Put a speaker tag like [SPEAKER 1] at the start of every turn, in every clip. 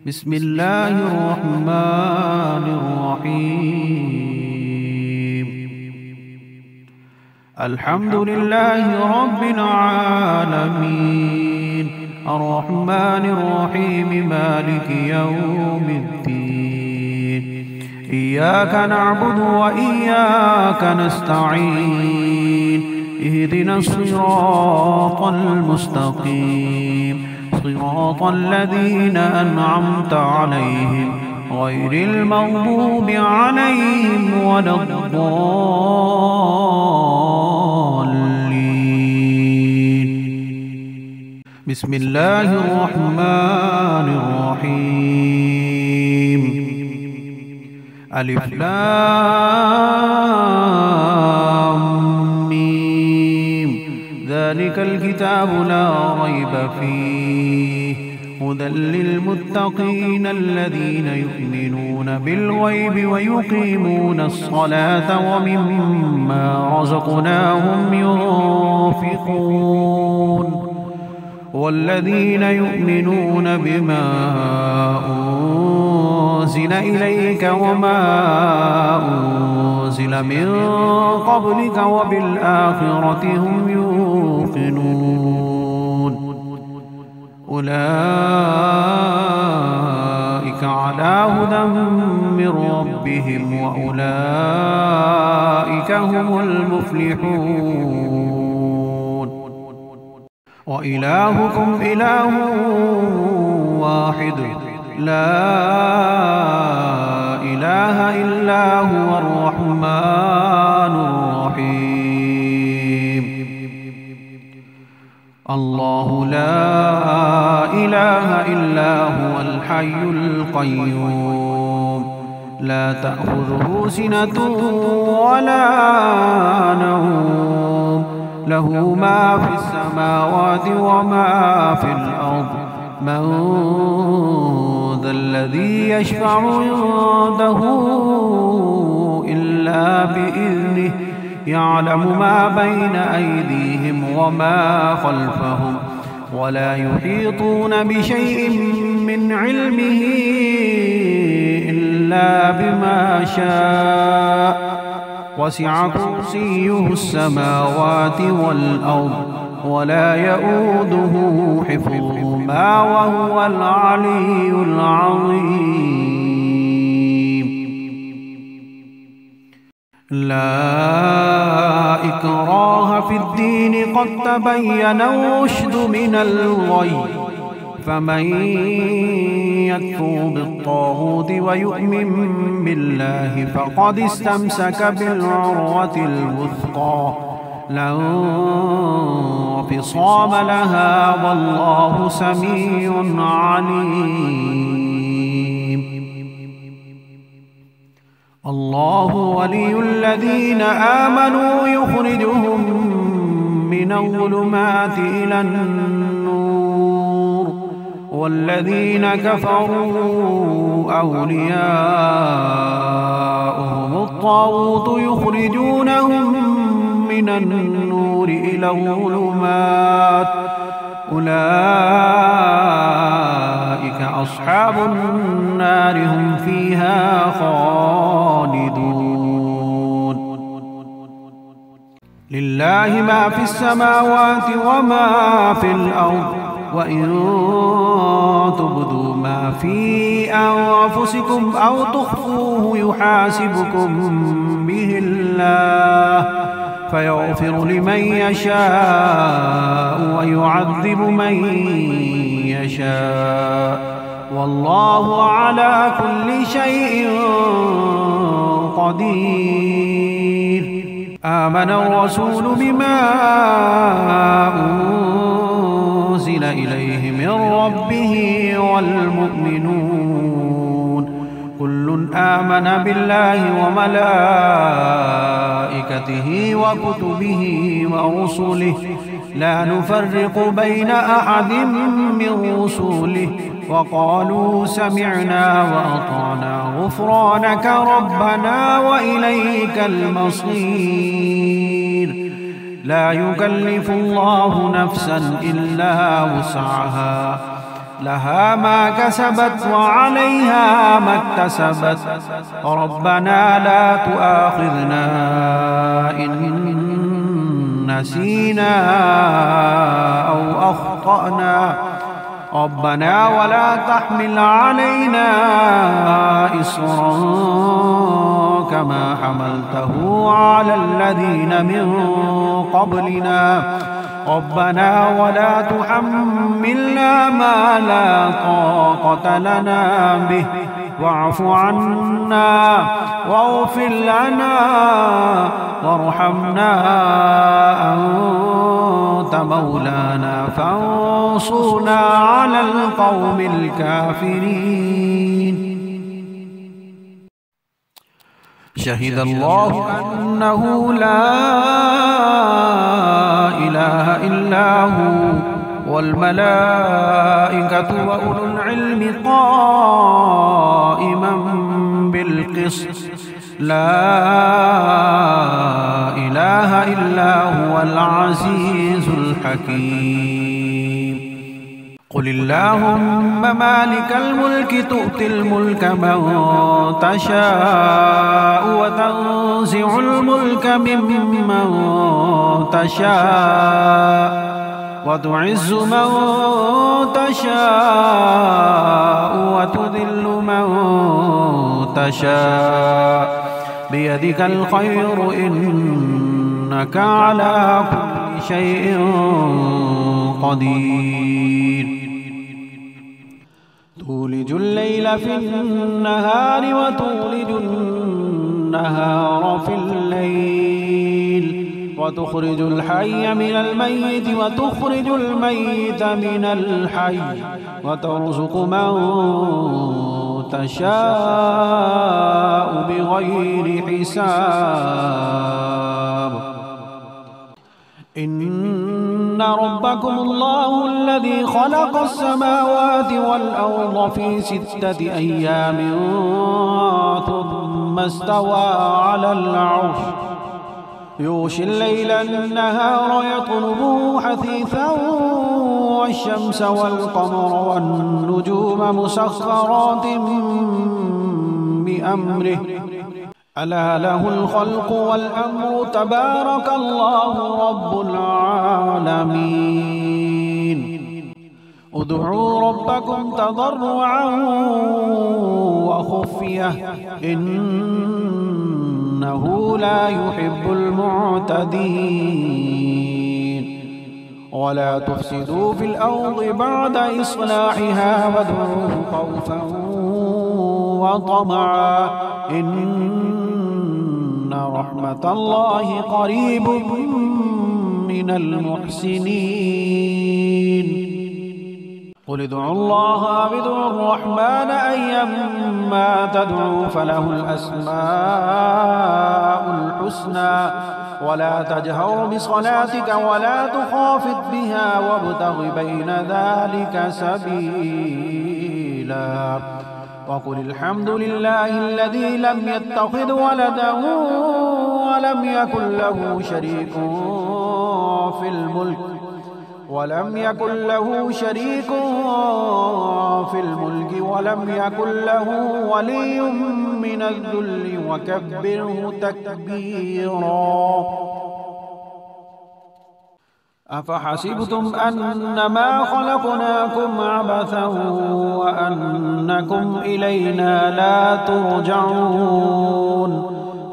[SPEAKER 1] بسم الله الرحمن الرحيم. الحمد لله رب العالمين، الرحمن الرحيم، مالك يوم الدين. إياك نعبد وإياك نستعين، اهدنا الصراط المستقيم، صراط الذين أنعمت عليهم غير المغضوب عليهم ولا الضالين. بسم الله الرحمن الرحيم. ألف لام ميم. ذلك الكتاب لا ريب فيه، هدى للمتقين الذين يؤمنون بالغيب ويقيمون الصلاة ومما رزقناهم ينفقون، والذين يؤمنون بما أنزل إليك وما أنزل من قبلك وبالآخرة هم يوقنون. أولئك على هدى من ربهم وأولئك هم المفلحون. وإلهكم إله واحد لا إله إلا هو الرحمن الرحيم. الله لا إله إلا هو الحي القيوم، لا تأخذه سنة ولا نوم، له ما في السماوات وما في الأرض. من ذا الذي يشفع عنده إلا بإذنه، يعلم ما بين أيديهم وما خلفهم، ولا يحيطون بشيء من علمه إلا بما شاء. وسع كرسيه السماوات والأرض، ولا يؤوده حفظهما وهو العلي العظيم. لا إكراه في الدين، قد تبين الرشد من الغي، فمن يكفر بالطاغوت ويؤمن بالله فقد استمسك بالعروة الوثقى، لا انفصام لها، والله سميع عليم. الله ولي الذين آمنوا يخرجهم من الظلمات إلى النور، والذين كفروا أولياؤهم الطاغوت يخرجونهم من النور إلى الظلمات، أولئك أصحاب النار هم فيها خالدون. لله ما في السماوات وما في الأرض، وإن تبدوا ما في أنفسكم أو تخفوه يحاسبكم به الله، فيغفر لمن يشاء ويعذب من يشاء، والله على كل شيء قدير. آمن الرسول بما أنزل إليه من ربه والمؤمنون، كل آمن بالله وملائكته وكتبه ورسله، لا نفرق بين أحد من رسله، وقالوا سمعنا وأطعنا غفرانك ربنا وإليك المصير. لا يكلف الله نفسا إلا وسعها، لها ما كسبت وعليها ما اكتسبت ربنا لا تؤاخذنا إن نسينا أو أخطأنا ربنا ولا تحمل علينا إصرا كما حملته على الذين من قبلنا ربنا ولا تحملنا ما لا طاقة لنا به واعف عنا واغفر لنا وارحمنا أنت مولانا فانصرنا على القوم الكافرين. شهد الله أنه لا إله إلا هو والملائكة وأولو العلم قائما بالقسط لا إله إلا هو العزيز الحكيم. قل اللهم مالك الملك تؤتي الملك من تشاء وتنزع الملك ممن تشاء وتعز من تشاء وتذل من تشاء بيدك الخير إنك على كل شيء قدير. تولج الليل في النهار وتولج النهار في الليل وتخرج الحي من الميت وتخرج الميت من الحي وترزق من تشاء بغير حساب. إن ربكم الله الذي خلق السماوات والأرض في 6 أيام ثم استوى على العرش يغشي الليل النهار يطلبه حثيثا والشمس والقمر والنجوم مسخرات بأمره ألا له الخلق والأمر تبارك الله رب العالمين. ادعوا ربكم تضرعا وخفية إنه لا يحب المعتدين. ولا تفسدوا في الأرض بعد إصلاحها وادعوه خوفا وطمعا إن رحمة الله قريب من المحسنين. قل ادعوا الله أو ادعوا الرحمن أيما تدعوا فله الأسماء الحسنى ولا تجهر بصلاتك ولا تخافت بها وابتغ بين ذلك سبيلا. وقل الحمد لله الذي لم يتخذ ولدا ولم يكن له شريك في الملك ولم يكن له ولي من الذل وكبره تكبيرا. أفحسبتم أنما خلقناكم عبثا وأنكم إلينا لا ترجعون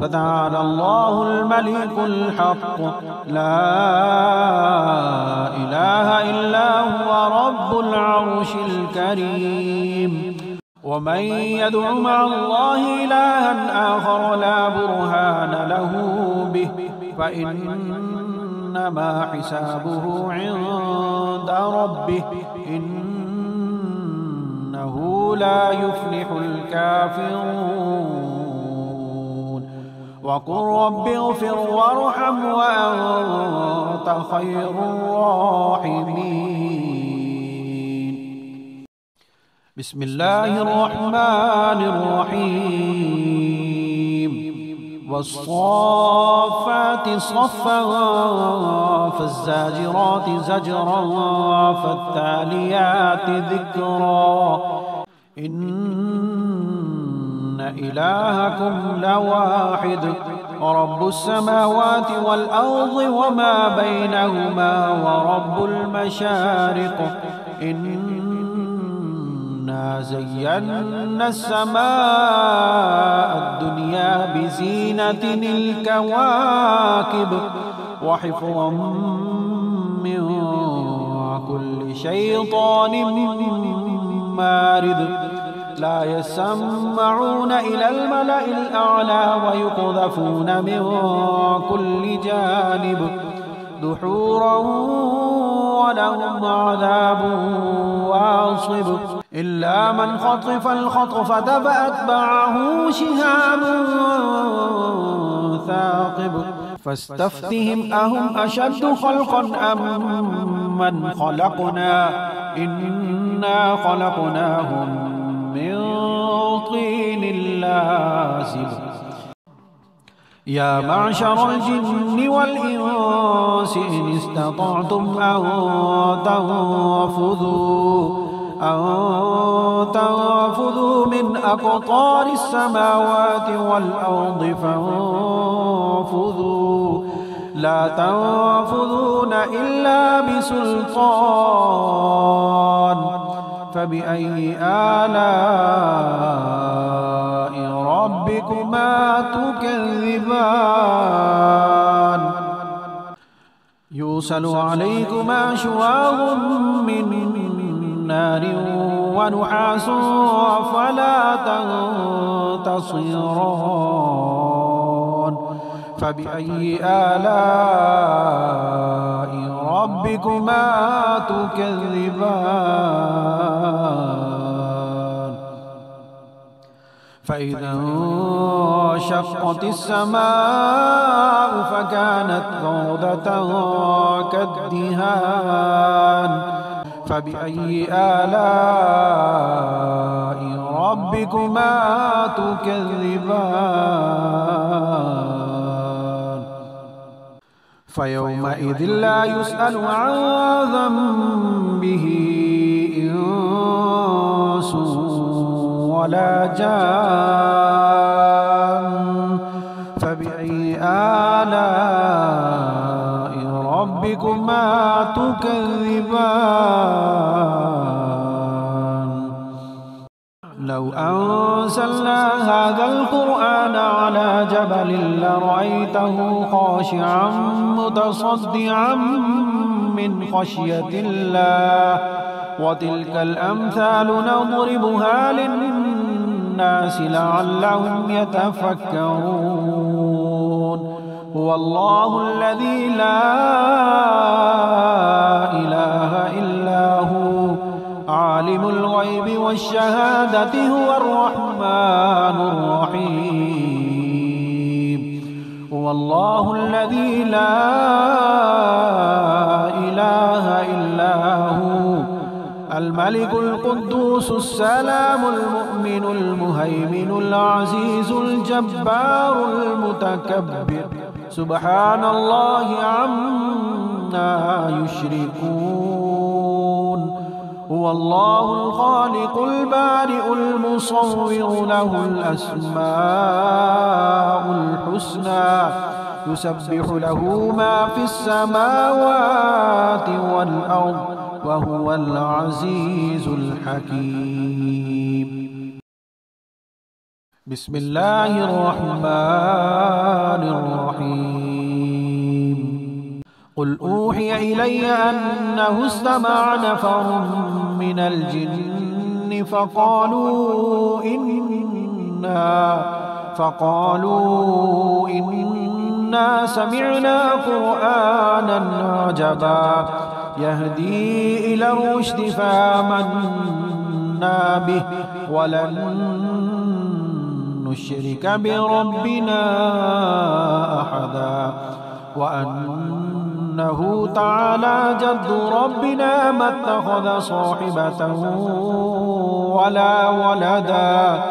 [SPEAKER 1] فتعالى الله الملك الحق لا إله إلا هو رب العرش الكريم. ومن يدع مع الله إلها آخر لا برهان له به فإنما حسابه عند ربه إنه لا يفلح الكافرون. وقل رب اغفر وارحم وأنت خير الراحمين. بسم الله الرحمن الرحيم. والصافات صفا فالزاجرات زجرا فالتاليات ذكرا إن إلهكم لواحد رب السماوات والأرض وما بينهما ورب المشارق إنا زينا السماء الدنيا بزينة الكواكب وحفظا من كل شيطان مارد لا يسمعون إلى الملأ الأعلى ويقذفون من كل جانب دحورا ولهم عذاب واصب إلا من خطف الخطفة فأتبعه شهاب ثاقب فاستفتهم أهم أشد خلقا أم من خلقنا إنا خلقناهم من طين لازب يا معشر الجن والإنس إن استطعتم أن تنفذوا من أقطار السماوات والأرض فانفذوا لا تنفذون إلا بسلطان فبأي آلاء ربكما تكذبان يرسل عليكما شواظ من نار ونحاس فلا تنتصران فبأي آلاء ربكما تكذبان فإذا انشقت السماء فكانت وردة كالدهان فبأي آلاء ربكما تكذبان فيومئذ لا يسأل عن ذنبه إنس ولا جان فبأي آلاء ربكما تكذبان لو أنزلنا هذا القرآن على جبل لرأيته خاشعا متصدعا من خشية الله وتلك الأمثال نضربها للناس لعلهم يتفكرون هو الله الذي لا إله إلا هو عالم الغيب والشهادة هو الرحمن الرحيم هو الله الذي لا إله إلا هو الملك القدوس السلام المؤمن المهيمن العزيز الجبار المتكبر سبحان الله عما يشركون هو الله الخالق البارئ المصور له الأسماء الحسنى يسبح له ما في السماوات والأرض وهو العزيز الحكيم بسم الله الرحمن الرحيم قل أوحي إلي أنه استمع نفر من الجن فقالوا إنا سمعنا قرآنا عجبا يهدي إلى الرشد فآمنا به ولن نشرك بربنا أحدا وأنه تعالى جد ربنا ما اتخذ صاحبة ولا ولدا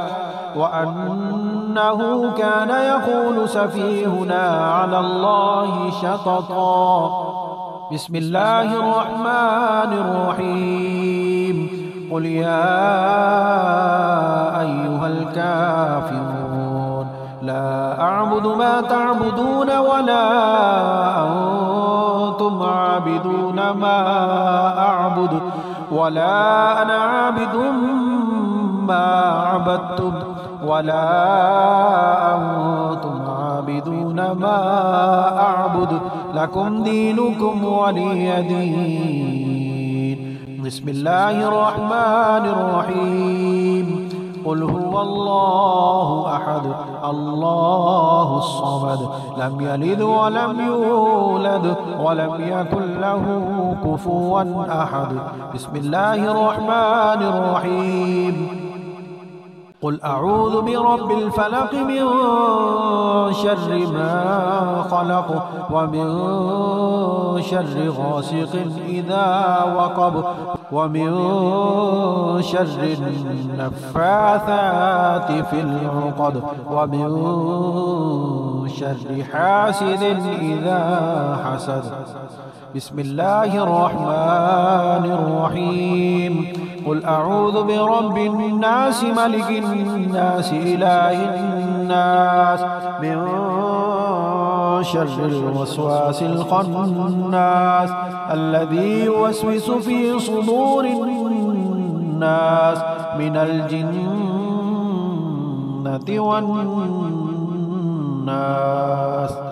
[SPEAKER 1] وأنه إنه كان يقول سفيهنا على الله شططا. بسم الله الرحمن الرحيم. قل يا أيها الكافرون لا أعبد ما تعبدون ولا أنتم عابدون ما أعبد ولا أنا عابد ما عبدتم ولا أنتم عابدون ما أعبد لكم دينكم ولي دين. بسم الله الرحمن الرحيم. قل هو الله أحد الله الصمد لم يلد ولم يولد ولم يكن له كفوا أحد. بسم الله الرحمن الرحيم. قل أعوذ برب الفلق من شر ما خلق ومن شر غاسق إذا وقب ومن شر النفاثات في العقد ومن شر حاسد إذا حسد. بسم الله الرحمن الرحيم. قل أعوذ برب الناس ملك الناس إله الناس من شر الوسواس الخناس الذي يوسوس في صدور الناس من الجنة والناس.